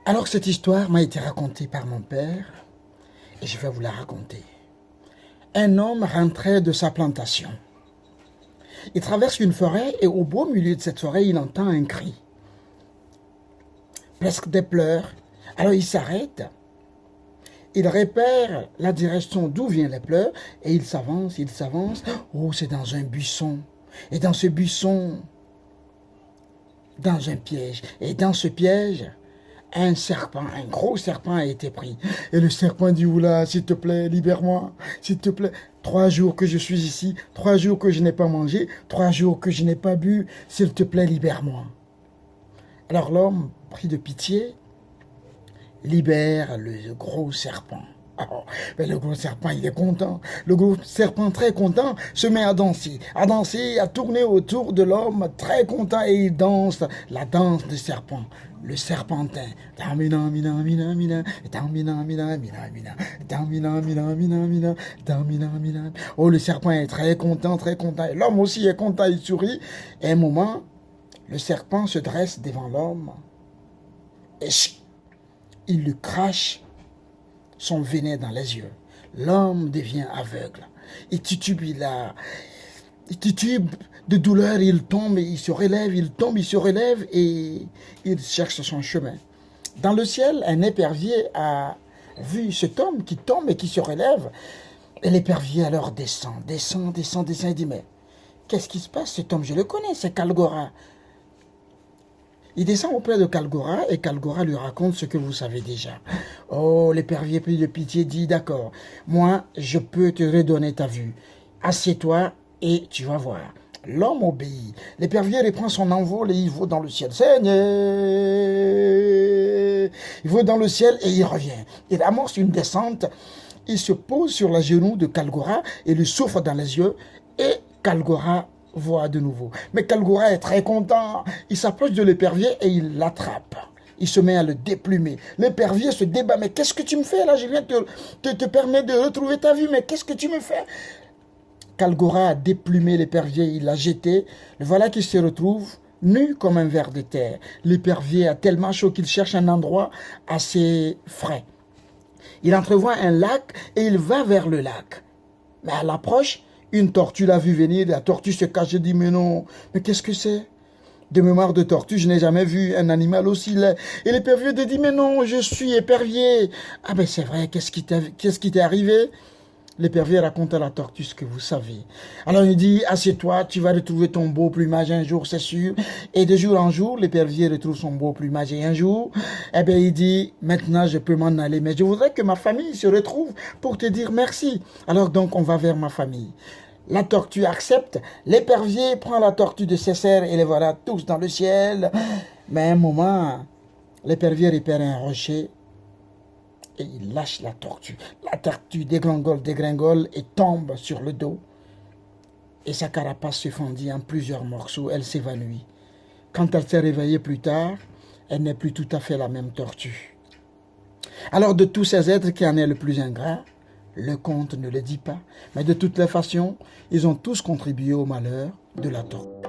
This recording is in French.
Alors cette histoire m'a été racontée par mon père et je vais vous la raconter. Un homme rentrait de sa plantation. Il traverse une forêt et au beau milieu de cette forêt, il entend un cri. Presque des pleurs. Alors il s'arrête. Il repère la direction d'où viennent les pleurs et il s'avance, il s'avance. Oh, c'est dans un buisson. Et dans ce buisson, dans un piège. Et dans ce piège, un serpent, un gros serpent a été pris. Et le serpent dit, oula, s'il te plaît, libère-moi, s'il te plaît. 3 jours que je suis ici, 3 jours que je n'ai pas mangé, 3 jours que je n'ai pas bu, s'il te plaît, libère-moi. Alors l'homme, pris de pitié, libère le gros serpent. Oh, mais le gros serpent, il est content. Le gros serpent, très content, se met à danser, à tourner autour de l'homme, très content, et il danse la danse du serpent. Le serpentin. Oh, le serpent est très content, très content. Et l'homme aussi est content, il sourit. Et à un moment, le serpent se dresse devant l'homme et il lui crache son venin dans les yeux. L'homme devient aveugle. Il titube, il titube de douleur, il tombe, il se relève, il tombe, il se relève et il cherche son chemin. Dans le ciel, un épervier a vu cet homme qui tombe et qui se relève. Et l'épervier alors descend. Il dit, mais qu'est-ce qui se passe? Cet homme, je le connais, c'est Kalgora. Il descend auprès de Kalgora et Kalgora lui raconte ce que vous savez déjà. Oh, l'épervier pris de pitié dit, d'accord, moi, je peux te redonner ta vue. Assieds-toi et tu vas voir. L'homme obéit. L'épervier reprend son envol et il va dans le ciel. Seigneur! Il va dans le ciel et il revient. Il amorce une descente. Il se pose sur la genou de Kalgora et lui souffle dans les yeux. Et Kalgora voit de nouveau. Mais Kalgora est très content. Il s'approche de l'épervier et il l'attrape. Il se met à le déplumer. L'épervier se débat. Mais qu'est-ce que tu me fais là? Je viens te permettre de retrouver ta vue. Mais qu'est-ce que tu me fais? Kalgora a déplumé l'épervier. Il l'a jeté. Le voilà qui se retrouve nu comme un ver de terre. L'épervier a tellement chaud qu'il cherche un endroit assez frais. Il entrevoit un lac et il va vers le lac. Mais à l'approche, une tortue l'a vu venir, la tortue se cache et dit, mais non, mais qu'est-ce que c'est? De mémoire de tortue, je n'ai jamais vu un animal aussi laid. Et l'épervier te dit, mais non, je suis épervier. Ah ben c'est vrai, qu'est-ce qui t'est arrivé? L'épervier raconte à la tortue ce que vous savez. Alors il dit, assieds-toi, tu vas retrouver ton beau plumage un jour, c'est sûr. Et de jour en jour, l'épervier retrouve son beau plumage. Et un jour, eh bien il dit, maintenant je peux m'en aller. Mais je voudrais que ma famille se retrouve pour te dire merci. Alors donc on va vers ma famille. La tortue accepte. L'épervier prend la tortue de ses serres et les voilà tous dans le ciel. Mais à un moment, l'épervier repère un rocher. Et il lâche la tortue. La tortue dégringole et tombe sur le dos. Et sa carapace se fendit en plusieurs morceaux. Elle s'évanouit. Quand elle s'est réveillée plus tard, elle n'est plus tout à fait la même tortue. Alors de tous ces êtres, qui en est le plus ingrat? Le conte ne le dit pas. Mais de toutes les façons, ils ont tous contribué au malheur de la tortue.